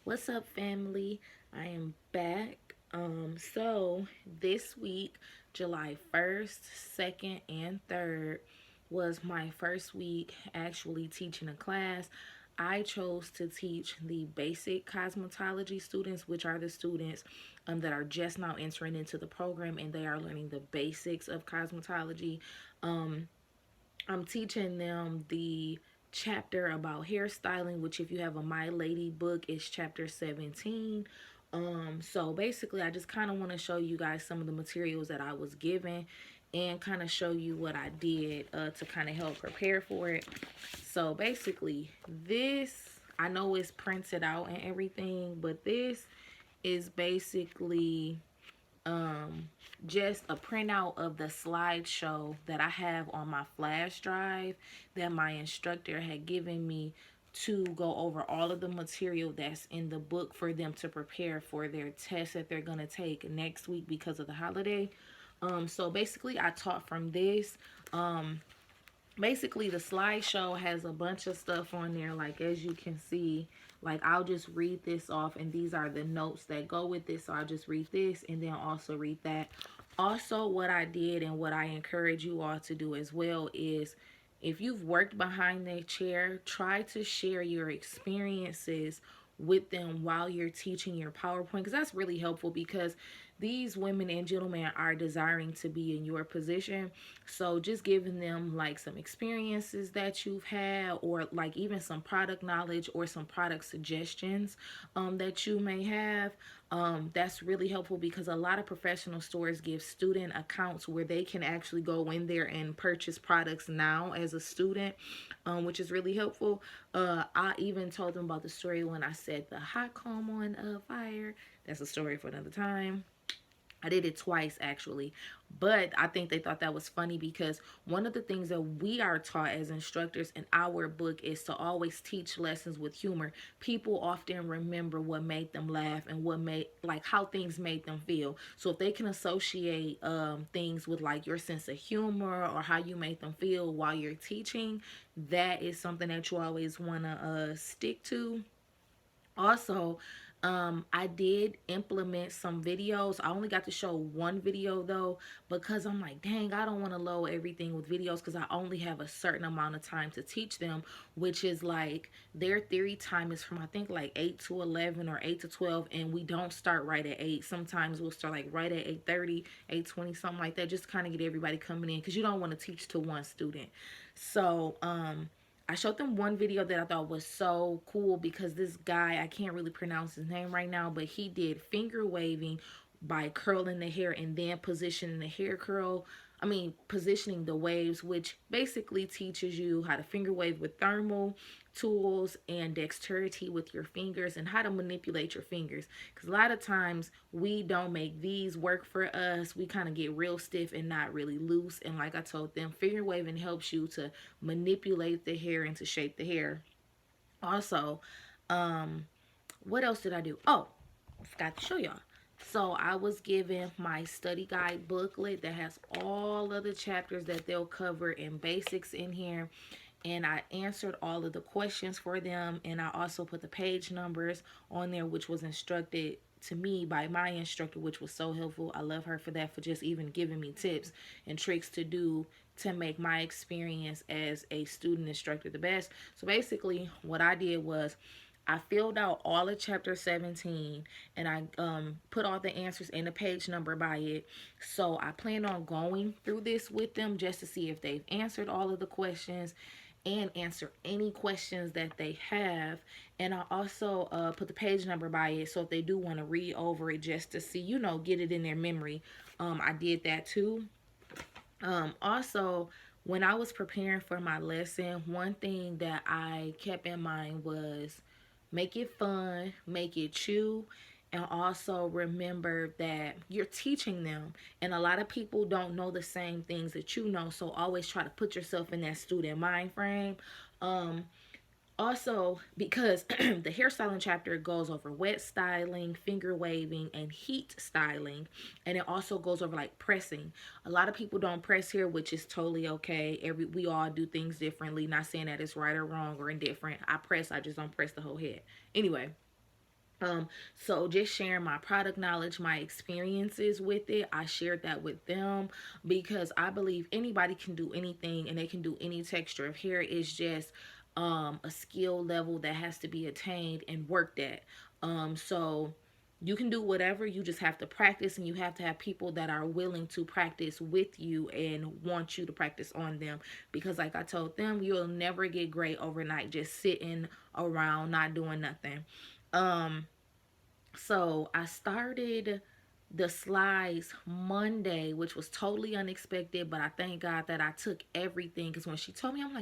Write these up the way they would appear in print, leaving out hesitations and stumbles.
What's up, family? I am back. So this week, July 1st, 2nd, and 3rd was my first week actually teaching a class. I chose to teach the basic cosmetology students, which are the students that are just now entering into the program and they are learning the basics of cosmetology. Um, I'm teaching them the chapter about hairstyling, which if you have a My Lady book, is chapter 17. So basically I just kind of want to show you guys some of the materials that I was given and kind of show you what I did to kind of help prepare for it. So basically this, I know it's printed out and everything, but this is basically um, just a printout of the slideshow that I have on my flash drive that my instructor had given me to go over all of the material that's in the book for them to prepare for their test that they're going to take next week because of the holiday. So basically, I taught from this. Um, Basically the slideshow has a bunch of stuff on there, like as you can see. Like I'll just read this off and these are the notes that go with this, so I'll just read this and then also read that. Also, what I did and what I encourage you all to do as well is, if you've worked behind that chair, try to share your experiences with them while you're teaching your PowerPoint, because that's really helpful, because these women and gentlemen are desiring to be in your position. So just giving them like some experiences that you've had, or like even some product knowledge or some product suggestions that you may have. That's really helpful, because a lot of professional stores give student accounts where they can actually go in there and purchase products now as a student, which is really helpful. I even told them about the story when I said the hot comb on fire. That's a story for another time. I did it twice actually, but I think they thought that was funny, because one of the things that we are taught as instructors in our book is to always teach lessons with humor. People often remember what made them laugh and what made, like, how things made them feel. So if they can associate things with like your sense of humor or how you make them feel while you're teaching, that is something that you always want to stick to. Also, I did implement some videos. I only got to show one video though, because I'm like, dang, I don't want to load everything with videos, because I only have a certain amount of time to teach them, which is like their theory time is from I think like 8 to 11 or 8 to 12, and we don't start right at 8. Sometimes we'll start like right at 8:30, 8:20, something like that, just to kind of get everybody coming in, because you don't want to teach to one student. So, I showed them one video that I thought was so cool, because this guy, I can't really pronounce his name right now, but he did finger waving by curling the hair and then positioning the hair curl. I mean, positioning the waves, which basically teaches you how to finger wave with thermal tools and dexterity with your fingers, and how to manipulate your fingers. Because a lot of times we don't make these work for us. We kind of get real stiff and not really loose. And like I told them, finger waving helps you to manipulate the hair and to shape the hair. Also, um, what else did I do? Oh, I forgot to show y'all. So I was given my study guide booklet that has all of the chapters that they'll cover in basics in here. And I answered all of the questions for them. And I also put the page numbers on there, which was instructed to me by my instructor, which was so helpful. I love her for that, for just even giving me tips and tricks to do to make my experience as a student instructor the best. So basically what I did was, I filled out all of chapter 17, and I put all the answers and the page number by it. So I plan on going through this with them just to see if they've answered all of the questions and answer any questions that they have. And I also put the page number by it, so if they do want to read over it just to see, get it in their memory, I did that too. Also, when I was preparing for my lesson, one thing that I kept in mind was make it fun, make it chew, and also remember that you're teaching them. And a lot of people don't know the same things that you know, so always try to put yourself in that student mind frame. Um, Also, because the hairstyling chapter goes over wet styling, finger waving, and heat styling, and it also goes over like pressing. A lot of people don't press here, which is totally okay. We all do things differently. Not saying that it's right or wrong or indifferent. I press, I just don't press the whole head. Anyway, So just sharing my product knowledge, my experiences with it, I shared that with them because I believe anybody can do anything and they can do any texture of hair. It's just a skill level that has to be attained and worked at. So you can do whatever, you just have to practice, and you have to have people that are willing to practice with you and want you to practice on them, because like I told them, you'll never get great overnight just sitting around not doing nothing. um so I started the slides Monday, which was totally unexpected, but I thank God that I took everything, because when she told me, I'm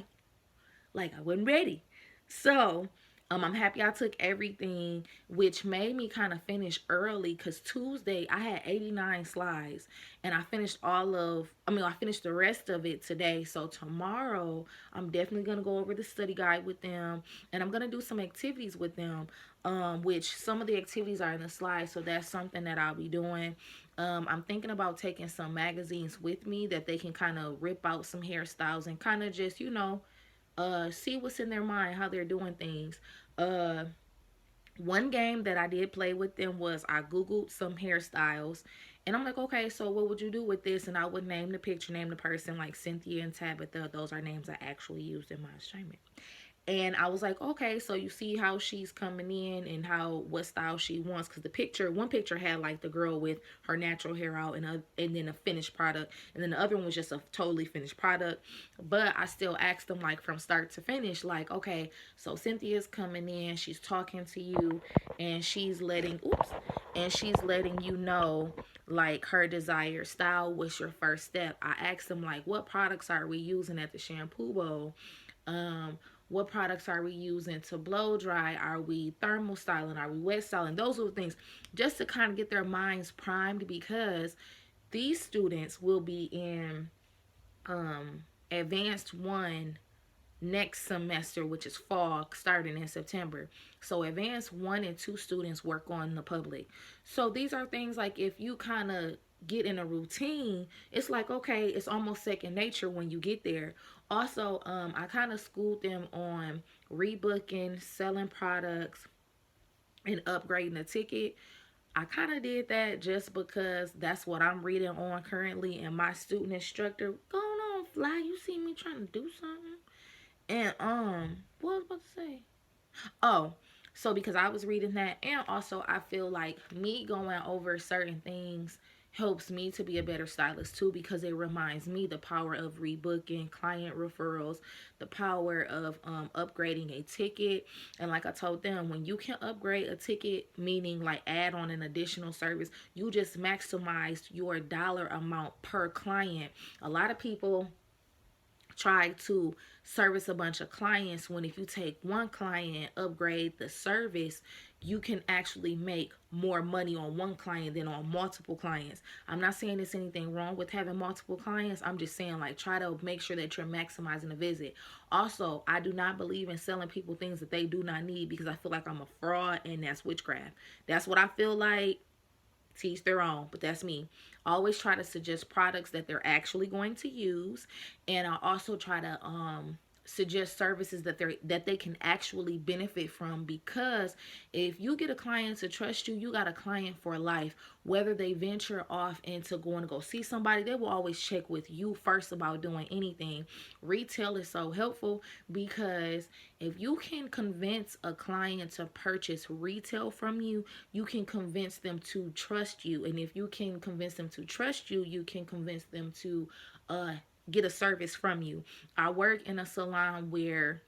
like I wasn't ready. So I'm happy I took everything, which made me kind of finish early, because Tuesday I had 89 slides and I finished the rest of it today. So tomorrow I'm definitely going to go over the study guide with them, and I'm going to do some activities with them, which some of the activities are in the slides. So that's something that I'll be doing. I'm thinking about taking some magazines with me that they can kind of rip out some hairstyles and kind of just, see what's in their mind, how they're doing things. Uh, One game that I did play with them was I Googled some hairstyles. And I'm like, okay, so what would you do with this? And I would name the picture, name the person, like Cynthia and Tabitha. Those are names I actually used in my assignment. And I was like, okay, so you see how she's coming in and how what style she wants, because one picture had like the girl with her natural hair out, and then a finished product, and then the other one was just a totally finished product. But I still asked them, like, from start to finish, like, okay, so Cynthia's coming in, she's talking to you, and she's letting you know like her desired style. What's your first step? I asked them, like, what products are we using at the shampoo bowl? What products are we using to blow dry? Are we thermal styling? Are we wet styling? Those are the things, just to kind of get their minds primed, because these students will be in advanced one next semester, which is fall, starting in September. So advanced 1 and 2 students work on the public. So these are things like, if you kind of get in a routine, it's like, okay, it's almost second nature when you get there. Also, I kind of schooled them on rebooking, selling products, and upgrading a ticket. I kind of did that just because that's what I'm reading on currently, and my student instructor, going on, Fly, you see me trying to do something? And what was I about to say? Oh, so because I was reading that, and also I feel like me going over certain things helps me to be a better stylist too, because it reminds me the power of rebooking, client referrals, the power of upgrading a ticket. And like I told them, when you can upgrade a ticket, meaning like add on an additional service, you just maximize your dollar amount per client. A lot of people try to service a bunch of clients, when if you take one client and upgrade the service, you can actually make more money on one client than on multiple clients. I'm not saying there's anything wrong with having multiple clients. I'm just saying, like, try to make sure that you're maximizing the visit. Also, I do not believe in selling people things that they do not need, because I feel like I'm a fraud, and that's witchcraft. That's what I feel like. Teach their own, but that's me. I always try to suggest products that they're actually going to use, and I also try to suggest services that they can actually benefit from, because if you get a client to trust you, you got a client for life. Whether they venture off into going to go see somebody, they will always check with you first about doing anything. Retail is so helpful, because if you can convince a client to purchase retail from you, you can convince them to trust you. And if you can convince them to trust you, you can convince them to get a service from you. I work in a salon where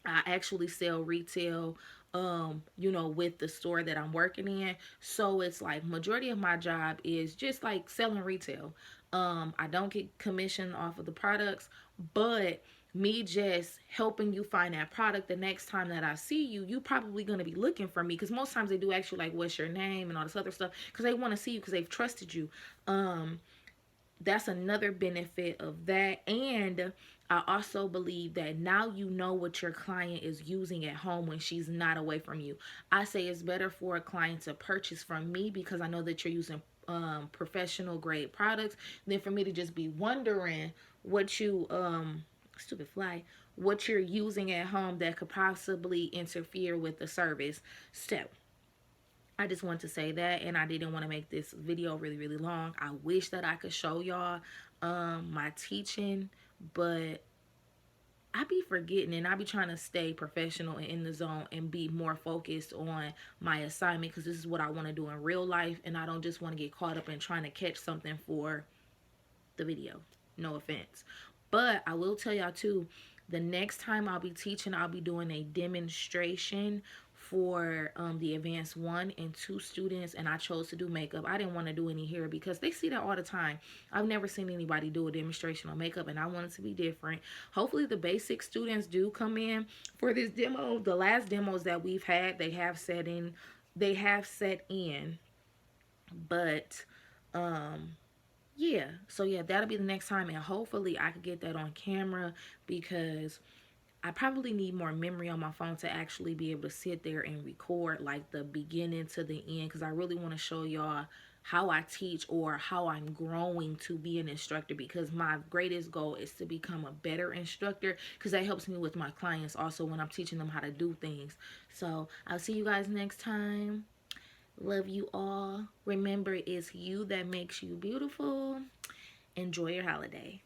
I actually sell retail, with the store that I'm working in. So it's like majority of my job is just like selling retail. I don't get commission off of the products, but me just helping you find that product, the next time that I see you, you probably going to be looking for me, because most times they do ask you like, what's your name and all this other stuff, because they want to see you, because they've trusted you. That's another benefit of that. And I also believe that now you know what your client is using at home when she's not away from you. I say it's better for a client to purchase from me, because I know that you're using professional grade products, than for me to just be wondering what you stupid fly, what you're using at home that could possibly interfere with the service. So I just want to say that, and I didn't want to make this video really long. I wish that I could show y'all my teaching, but I be forgetting, and I be trying to stay professional and in the zone and be more focused on my assignment, because this is what I want to do in real life, and I don't just want to get caught up in trying to catch something for the video. No offense. But I will tell y'all too, the next time I'll be teaching, I'll be doing a demonstration for the advanced 1 and 2 students, and I chose to do makeup. I didn't want to do any hair because they see that all the time. I've never seen anybody do a demonstration on makeup, and I want it to be different. Hopefully the basic students do come in for this demo. The last demos that we've had, they have set in, but yeah, so yeah, that'll be the next time, and hopefully I could get that on camera, because I probably need more memory on my phone to actually be able to sit there and record like the beginning to the end, because I really want to show y'all how I teach, or how I'm growing to be an instructor, because my greatest goal is to become a better instructor, because that helps me with my clients also when I'm teaching them how to do things. So I'll see you guys next time. Love you all. Remember, it's you that makes you beautiful. Enjoy your holiday.